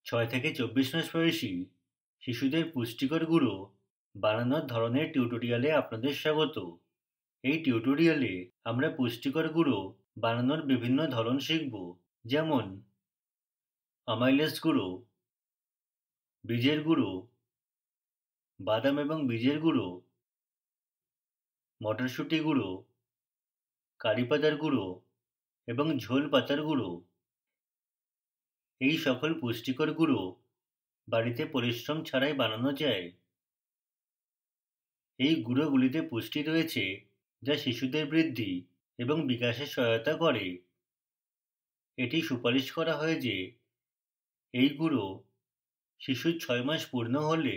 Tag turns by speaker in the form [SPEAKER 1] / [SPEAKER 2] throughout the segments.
[SPEAKER 1] 6 থেকে 24 মাস বয়সী শিশুদের পুষ্টিকর গুঁড়ো বানানোর ধরনের টিউটোরিয়ালে আপনাদের স্বাগত। এই টিউটোরিয়ালে আমরা পুষ্টিকর গুঁড়ো বানানোর বিভিন্ন ধরন শিখব, যেমন অ্যামাইলেস গুঁড়ো, বীজের গুঁড়ো, বাদাম এবং বীজের গুঁড়ো, মটরশুঁটি গুঁড়ো, কারি পাতার গুঁড়ো এবং ঝোল পাতার গুঁড়ো। এই সকল পুষ্টিকর গুঁড়ো বাড়িতে পরিশ্রম ছাড়াই বানানো যায়। এই গুঁড়োগুলিতে পুষ্টি রয়েছে যা শিশুদের বৃদ্ধি এবং বিকাশে সহায়তা করে। এটি সুপারিশ করা হয় যে এই গুঁড়ো শিশুর 6 মাস পূর্ণ হলে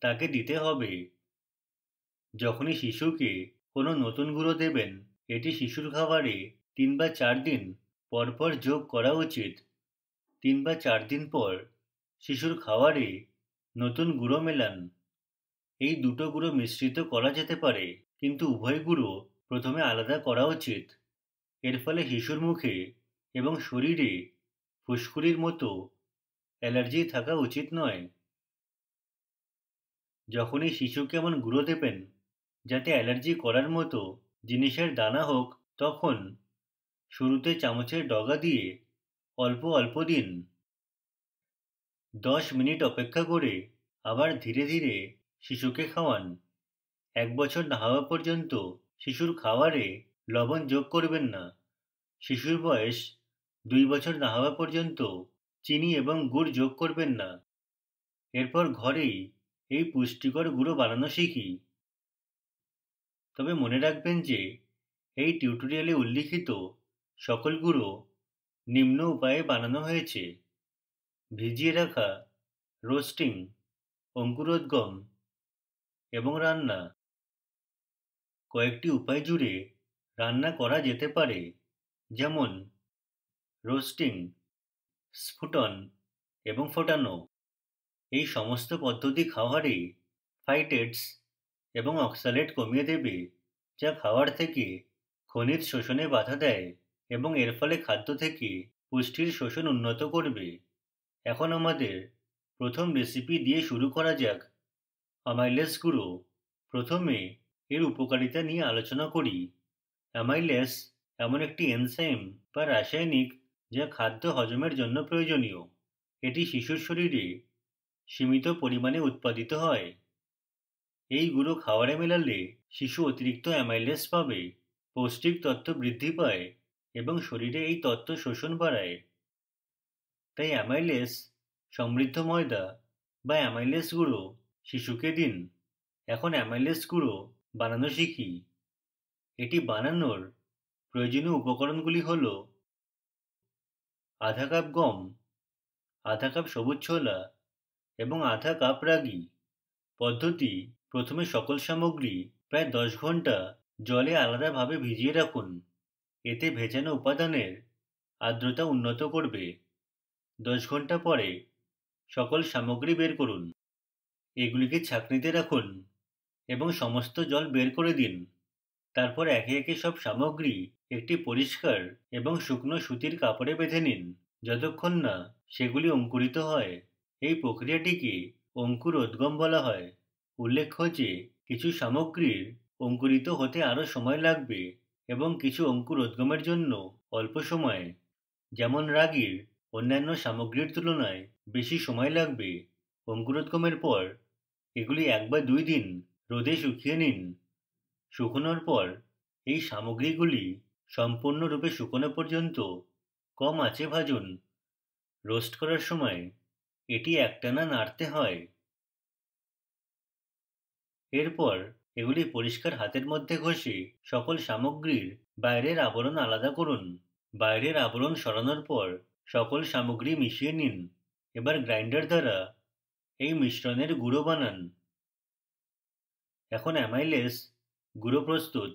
[SPEAKER 1] তাকে দিতে হবে। যখনই শিশুকে কোনো নতুন গুঁড়ো দেবেন, এটি শিশুর খাবারে 3 বা 4 দিন পর পর যোগ করা উচিত। 3 বা 4 দিন পর শিশুর খাবারে নতুন গুঁড়ো মেলান। এই দুটো গুঁড়ো মিশ্রিত করা যেতে পারে, কিন্তু উভয় গুঁড়ো প্রথমে আলাদা করা উচিত। এর ফলে শিশুর মুখে এবং শরীরে ফুসকুড়ির মতো অ্যালার্জি থাকা উচিত নয়। যখনই শিশুকে এমন গুঁড়ো দেবেন যাতে অ্যালার্জি করার মতো জিনিসের দানা হোক, তখন শুরুতে চামচের ডগা দিয়ে অল্প অল্প দিন। 10 মিনিট অপেক্ষা করে আবার ধীরে ধীরে শিশুকে খাওয়ান। 1 বছর না হওয়া পর্যন্ত শিশুর খাবারে লবণ যোগ করবেন না। শিশুর বয়স 2 বছর না হওয়া পর্যন্ত চিনি এবং গুড় যোগ করবেন না। এরপর ঘরেই এই পুষ্টিকর গুঁড়ো বানানো শিখি। তবে মনে রাখবেন যে এই টিউটোরিয়ালে উল্লিখিত সকল গুঁড়ো নিম্ন উপায়ে বানানো হয়েছে: ভিজিয়ে রাখা, রোস্টিং, অঙ্কুরোদ্গম এবং রান্না। কয়েকটি উপায় জুড়ে রান্না করা যেতে পারে, যেমন রোস্টিং, স্ফুটন এবং ফোটানো। এই সমস্ত পদ্ধতি খাবারে ফাইটেটস এবং অক্সালেট কমিয়ে দেবে, যা খাবার থেকে খনিজ শোষণে বাধা দেয় এবং এর ফলে খাদ্য থেকে পুষ্টির শোষণ উন্নত করবে। এখন আমাদের প্রথম রেসিপি দিয়ে শুরু করা যাক। অ্যামাইলেস গুঁড়ো। প্রথমে এর উপকারিতা নিয়ে আলোচনা করি। অ্যামাইলেস এমন একটি এনজাইম বা রাসায়নিক যা খাদ্য হজমের জন্য প্রয়োজনীয়। এটি শিশুর শরীরে সীমিত পরিমাণে উৎপাদিত হয়। এই গুঁড়ো খাবারে মেলালে শিশু অতিরিক্ত অ্যামাইলেস পাবে, পৌষ্টিক তত্ত্ব বৃদ্ধি পায় এবং শরীরে এই তত্ত্ব শোষণ বাড়ায়। তাই অ্যামাইলেস সমৃদ্ধ ময়দা বা অ্যামাইলেস গুঁড়ো শিশুকে দিন। এখন অ্যামাইলেস গুঁড়ো বানানো শিখি। এটি বানানোর প্রয়োজনীয় উপকরণগুলি হল: আধা কাপ গম, আধা কাপ সবুজ ছোলা এবং আধা কাপ রাগি। পদ্ধতি: প্রথমে সকল সামগ্রী প্রায় 10 ঘন্টা জলে আলাদাভাবে ভিজিয়ে রাখুন। এতে ভেজানো উপাদানের আর্দ্রতা উন্নত করবে। 10 ঘন্টা পরে সকল সামগ্রী বের করুন। এগুলিকে ছাঁকনিতে রাখুন এবং সমস্ত জল বের করে দিন। তারপর একে একে সব সামগ্রী একটি পরিষ্কার এবং শুকনো সুতির কাপড়ে বেঁধে নিন, যতক্ষণ না সেগুলি অঙ্কুরিত হয়। এই প্রক্রিয়াটিকে অঙ্কুরোদ্গম বলা হয়। উল্লেখ্য যে কিছু সামগ্রীর অঙ্কুরিত হতে আরও সময় লাগবে এবং কিছু অঙ্কুরোদ্গমের জন্য অল্প সময়, যেমন রাগির অন্যান্য সামগ্রীর তুলনায় বেশি সময় লাগবে। অঙ্কুরোদ্গমের পর এগুলি 1 বা 2 দিন রোদে শুকিয়ে নিন। শুকোনোর পর এই সামগ্রীগুলি সম্পূর্ণরূপে শুকনো পর্যন্ত কম আঁচে ভাজুন। রোস্ট করার সময় এটি একটানা নাড়তে হয়। এরপর এগুলি পরিষ্কার হাতের মধ্যে ঘষে সকল সামগ্রীর বাইরের আবরণ আলাদা করুন। বাইরের আবরণ সরানোর পর সকল সামগ্রী মিশিয়ে নিন। এবার গ্রাইন্ডার দ্বারা এই মিশ্রণের গুঁড়ো বানান। এখন অ্যামাইলেস গুঁড়ো প্রস্তুত।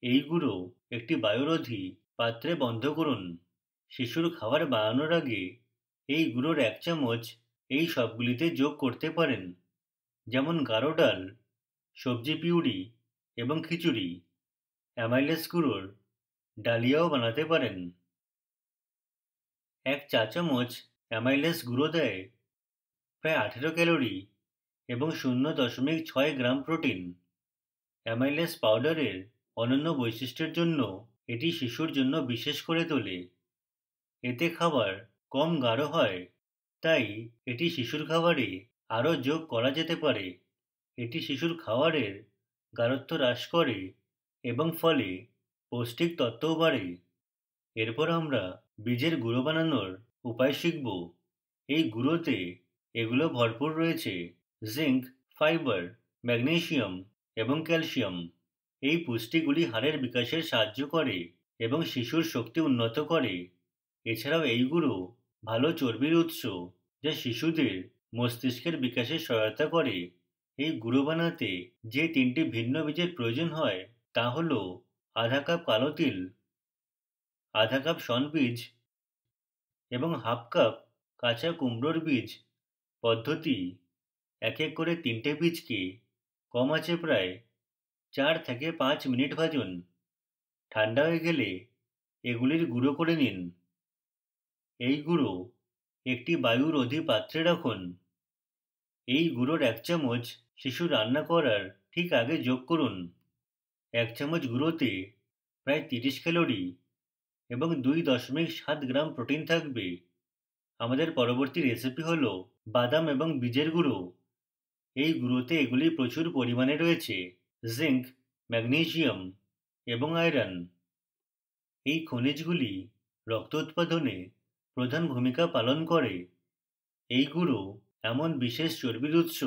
[SPEAKER 1] এই গুঁড়ো একটি বায়ুরোধী পাত্রে বন্ধ করুন। শিশুর খাবার বানানোর আগে এই গুঁড়োর 1 চামচ এই সবগুলিতে যোগ করতে পারেন, যেমন গাঢ় ডাল, সবজি পিউরি এবং খিচুড়ি। অ্যামাইলেস গুঁড়োর ডালিয়াও বানাতে পারেন। 1 চা চামচ অ্যামাইলেস গুঁড়ো দেয় প্রায় 18 ক্যালোরি এবং 0.6 গ্রাম প্রোটিন। অ্যামাইলেস পাউডারের অনন্য বৈশিষ্ট্যের জন্য এটি শিশুর জন্য বিশেষ করে তোলে। এতে খাবার কম গাঢ় হয়, তাই এটি শিশুর খাবারে আরও যোগ করা যেতে পারে। এটি শিশুর খাবারের গাঢ়ত্ব হ্রাস করে এবং ফলে পৌষ্টিক তত্ত্বও বাড়ে। এরপর আমরা বীজের গুঁড়ো বানানোর উপায় শিখব। এই গুঁড়োতে এগুলো ভরপুর রয়েছে: জিঙ্ক, ফাইবার, ম্যাগনেসিয়াম এবং ক্যালসিয়াম। এই পুষ্টিগুলি হাড়ের বিকাশের সাহায্য করে এবং শিশুর শক্তি উন্নত করে। এছাড়াও এই গুঁড়ো ভালো চর্বির উৎস, যা শিশুদের মস্তিষ্কের বিকাশে সহায়তা করে। এই গুঁড়ো বানাতে যে 3টি ভিন্ন বীজের প্রয়োজন হয় তা হল আধা কাপ কালো তিল, আধা কাপ শন বীজ এবং হাফ কাপ কাঁচা কুমড়োর বীজ। পদ্ধতি: এক এক করে 3টে বীজকে কম আঁচে প্রায় 4 থেকে 5 মিনিট ভাজুন। ঠান্ডা হয়ে গেলে এগুলির গুঁড়ো করে নিন। এই গুঁড়ো একটি বায়ুরোধী পাত্রে রাখুন। এই গুঁড়োর 1 চামচ শিশু রান্না করার ঠিক আগে যোগ করুন। 1 চামচ গুঁড়োতে প্রায় 30 ক্যালোরি এবং 2.7 গ্রাম প্রোটিন থাকবে। আমাদের পরবর্তী রেসিপি হলো বাদাম এবং বীজের গুঁড়ো। এই গুঁড়োতে এগুলি প্রচুর পরিমাণে রয়েছে: জিঙ্ক, ম্যাগনেসিয়াম এবং আয়রন। এই খনিজগুলি রক্ত উৎপাদনে প্রধান ভূমিকা পালন করে। এই গুঁড়ো এমন বিশেষ চর্বির উৎস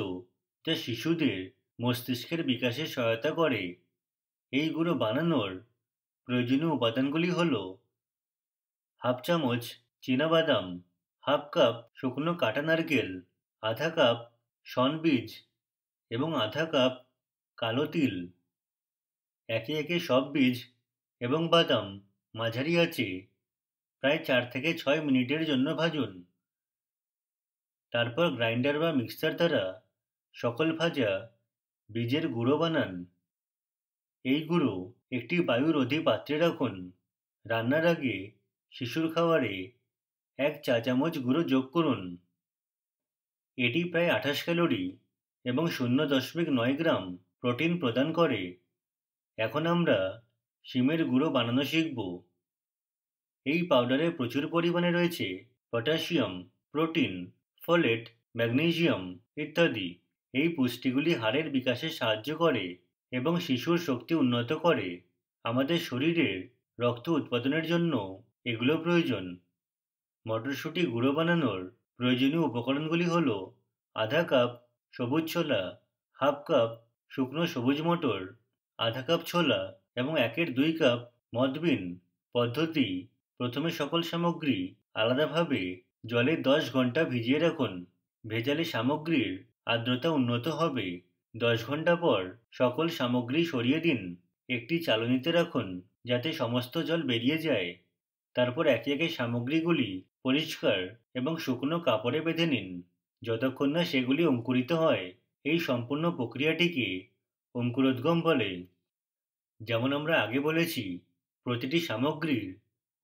[SPEAKER 1] যা শিশুদের মস্তিষ্কের বিকাশে সহায়তা করে। এই গুঁড়ো বানানোর প্রয়োজনীয় উপাদানগুলি হল হাফ চামচ চীনাবাদাম, হাফ কাপ শুকনো কাটা নারকেল, আধা কাপ শন বীজ এবং আধা কাপ কালো তিল। একে একে সব বীজ এবং বাদাম মাঝারি আঁচে প্রায় 4 থেকে 6 মিনিটের জন্য ভাজুন। তারপর গ্রাইন্ডার বা মিক্সার দ্বারা সকল ভাজা বীজের গুঁড়ো বানান। এই গুঁড়ো একটি বায়ুরোধী পাত্রে রাখুন। রান্নার আগে শিশুর খাবারে 1 চা চামচ গুঁড়ো যোগ করুন। এটি প্রায় 28 ক্যালোরি এবং 0.9 গ্রাম প্রোটিন প্রদান করে। এখন আমরা শিমের গুঁড়ো বানানো শিখব। এই পাউডারে প্রচুর পরিমাণে রয়েছে পটাশিয়াম, প্রোটিন, ফোলেট, ম্যাগনেসিয়াম ইত্যাদি। এই পুষ্টিগুলি হাড়ের বিকাশে সাহায্য করে এবং শিশুর শক্তি উন্নত করে। আমাদের শরীরের রক্ত উৎপাদনের জন্য এগুলো প্রয়োজন। মটরশুঁটি গুঁড়ো বানানোর প্রয়োজনীয় উপকরণগুলি হল আধা কাপ সবুজ ছোলা, হাফ কাপ শুকনো সবুজ মটর, আধা কাপ ছোলা এবং 1/2 কাপ মথবিন। পদ্ধতি: প্রথমে সকল সামগ্রী আলাদাভাবে জলে 10 ঘন্টা ভিজিয়ে রাখুন। ভেজালে সামগ্রীর আর্দ্রতা উন্নত হবে। 10 ঘন্টা পর সকল সামগ্রী সরিয়ে দিন। একটি চালনিতে রাখুন যাতে সমস্ত জল বেরিয়ে যায়। তারপর একে একে সামগ্রীগুলি পরিষ্কার এবং শুকনো কাপড়ে বেঁধে নিন যতক্ষণ না সেগুলি অঙ্কুরিত হয়। এই সম্পূর্ণ প্রক্রিয়াটিকে অঙ্কুরোদ্গম বলে। যেমন আমরা আগে বলেছি, প্রতিটি সামগ্রীর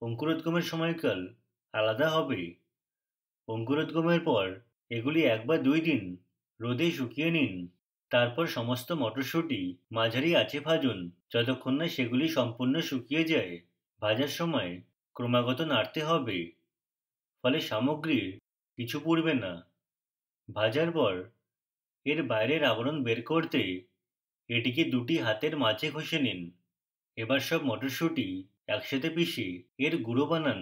[SPEAKER 1] অঙ্কুরোদ্গমের সময়কাল আলাদা হবে। অঙ্কুরোদ্গমের পর এগুলি 1 বা 2 দিন রোদে শুকিয়ে নিন। তারপর সমস্ত মটরশুঁটি মাঝারি আঁচে ভাজুন যতক্ষণ না সেগুলি সম্পূর্ণ শুকিয়ে যায়। ভাজার সময় ক্রমাগত নাড়তে হবে, ফলে সামগ্রীর কিছু পুড়বে না। ভাজার পর এর বাইরের আবরণ বের করতে এটিকে 2টি হাতের মাঝে ঘষে নিন। এবার সব মটরশুঁটি একসাথে পিষে এর গুঁড়ো বানান।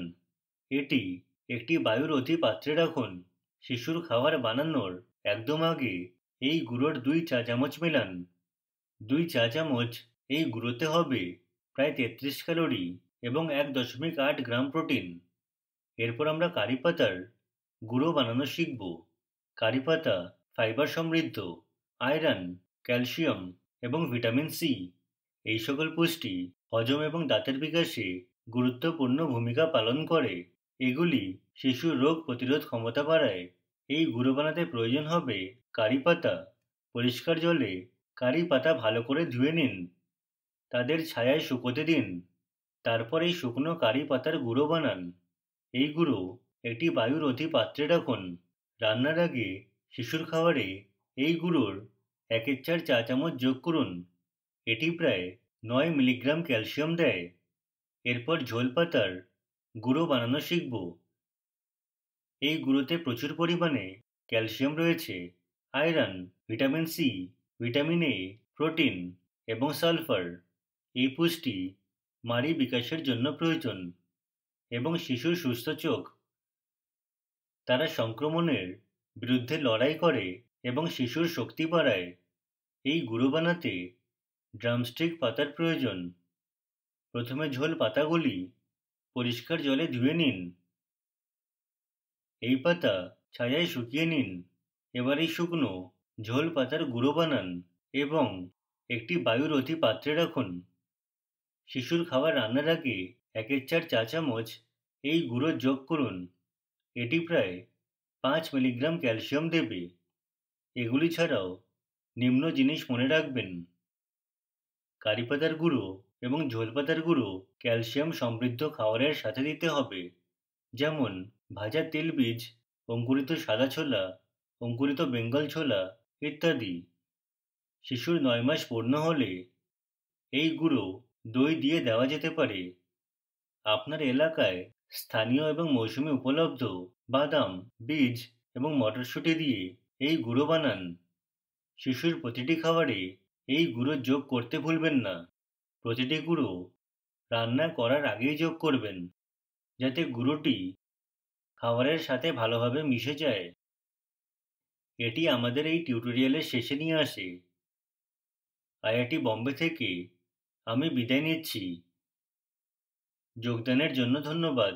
[SPEAKER 1] এটি একটি বায়ুরোধী পাত্রে রাখুন। শিশুর খাবার বানানোর একদম আগে এই গুঁড়োর 2 চা চামচ মেলান। 2 চা চামচ এই গুঁড়োতে হবে প্রায় 33 ক্যালোরি এবং 1.8 গ্রাম প্রোটিন। এরপর আমরা কারি পাতার গুঁড়ো বানানো শিখব। কারি পাতা ফাইবার সমৃদ্ধ, আয়রন, ক্যালসিয়াম এবং ভিটামিন সি এই সকল পুষ্টি হজম এবং দাঁতের বিকাশে গুরুত্বপূর্ণ ভূমিকা পালন করে। এগুলি শিশুর রোগ প্রতিরোধ ক্ষমতা বাড়ায়। এই গুঁড়ো বানাতে প্রয়োজন হবে কারি পাতা। পরিষ্কার জলে কারি পাতা ভালো করে ধুয়ে নিন। তাদের ছায়ায় শুকোতে দিন। তারপর এই শুকনো কারি পাতার গুঁড়ো বানান। এই গুঁড়ো একটি বায়ুরোধী পাত্রে রাখুন। রান্নার আগে শিশুর খাবারে এই গুঁড়োর 1/4 চা চামচ যোগ করুন। এটি প্রায় 9 মিলিগ্রাম ক্যালসিয়াম দেয়। এরপর ঝোল পাতার গুঁড়ো বানানো শিখব। এই গুঁড়োতে প্রচুর পরিমাণে ক্যালসিয়াম রয়েছে, iron, vitamin C, vitamin A, protein এবং সালফার। এই পুষ্টি মাড়ি বিকাশের জন্য প্রয়োজন এবং শিশুর সুস্থ চোখ। তারা সংক্রমণের বিরুদ্ধে লড়াই করে এবং শিশুর শক্তি বাড়ায়। এই গুঁড়ো বানাতে ড্রামস্টিক পাতার প্রয়োজন। প্রথমে ঝোল পাতাগুলি পরিষ্কার জলে ধুয়ে নিন। এই পাতা ছায়ায় শুকিয়ে নিন। এবার এই শুকনো ঝোল পাতার গুঁড়ো বানান এবং একটি বায়ুরোধী পাত্রে রাখুন। শিশুর খাবার রান্নার আগে 1/4 চা চামচ এই গুঁড়ো যোগ করুন। এটি প্রায় 5 মিলিগ্রাম ক্যালসিয়াম দেবে। এগুলি ছাড়াও নিম্ন জিনিস মনে রাখবেন: কারি পাতার গুঁড়ো এবং ঝোল পাতার গুঁড়ো ক্যালসিয়াম সমৃদ্ধ খাবারের সাথে দিতে হবে, যেমন ভাজা তেলবীজ, অঙ্কুরিত সাদা ছোলা, অঙ্কুরিত বেঙ্গল ছোলা ইত্যাদি। শিশুর 9 মাস পূর্ণ হলে এই গুঁড়ো দই দিয়ে দেওয়া যেতে পারে। আপনার এলাকায় স্থানীয় এবং মৌসুমী উপলব্ধ বাদাম, বীজ এবং মটরশুঁটি দিয়ে এই গুঁড়ো বানান। শিশুর প্রতিটি খাবারে এই গুঁড়ো যোগ করতে ভুলবেন না। প্রতিটি গুঁড়ো রান্না করার আগেই যোগ করবেন, যাতে গুঁড়োটি খাবারের সাথে ভালোভাবে মিশে যায়। এটি আমাদের এই টিউটোরিয়ালের শেষে নিয়ে আসে। আইআইটি বোম্বে থেকে আমি বিদায় নিচ্ছি। যোগদানের জন্য ধন্যবাদ।